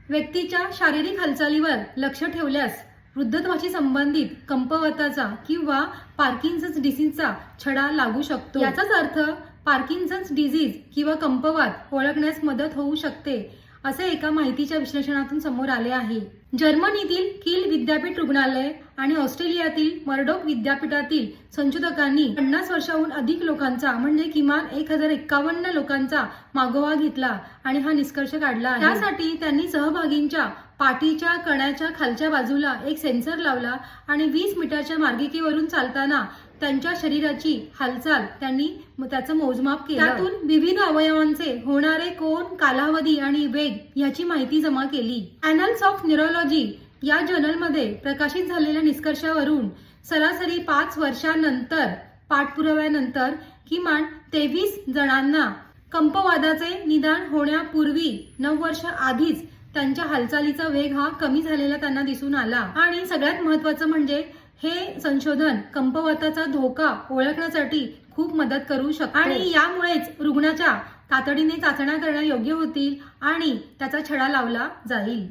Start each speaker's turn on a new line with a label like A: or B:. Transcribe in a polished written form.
A: व्यक्तीच्या शारीरिक हालचालीवर लक्ष ठेवल्यास वृद्धत्वाशी संबंधित कंपवाताचा किंवा पार्किन्सन्स डिसीजचा छडा लागू शकतो। याचाच अर्थ पार्किन्सन्स डिसीज किंवा कंपवात ओळखण्यास मदत होऊ शकते, असे एका माहितीच्या विश्लेषणातून समोर आले आहे। जर्मनीतील किल विद्यापीठ रुग्णालय आणि ऑस्ट्रेलियातील मर्डोक विद्यापीठातील संशोधकांनी 50 वर्षांहून अधिक लोकांचा म्हणजे किमान 1051 लोकांचा मागोवा घेतला आणि हा निष्कर्ष काढला आहे। त्यासाठी त्यांनी सहभागींच्या पाठीच्या कण्याच्या खालच्या बाजूला एक सेन्सर लावला आणि 20 मीटरच्या मार्गिकेवरून चालताना त्यांच्या शरीराची हालचाल त्यांनी त्याचं मोजमाप केलं। त्यातून विविध अवयवांचे होणारे कोन, कालावधी आणि वेग याची माहिती जमा केली। ॲनल्स ऑफ न्यूरोलॉजी या जर्नलमध्ये प्रकाशित झालेल्या निष्कर्षावरून सरासरी 5 वर्षांनंतर पाठपुराव्यानंतर किमान 23 जणांना कंपवादाचे निदान होण्यापूर्वी 9 वर्ष आधीच त्यांच्या हालचालीचा वेग हा कमी झालेला त्यांना दिसून आला। आणि सगळ्यात महत्त्वाचं म्हणजे हे संशोधन कंपवाताचा धोका ओळखण्यासाठी खूप मदत करू शकते आणि यामुळेच रुग्णाच्या तातडीने चाचण्या करणे योग्य होतील आणि त्याचा छडा लावला जाईल।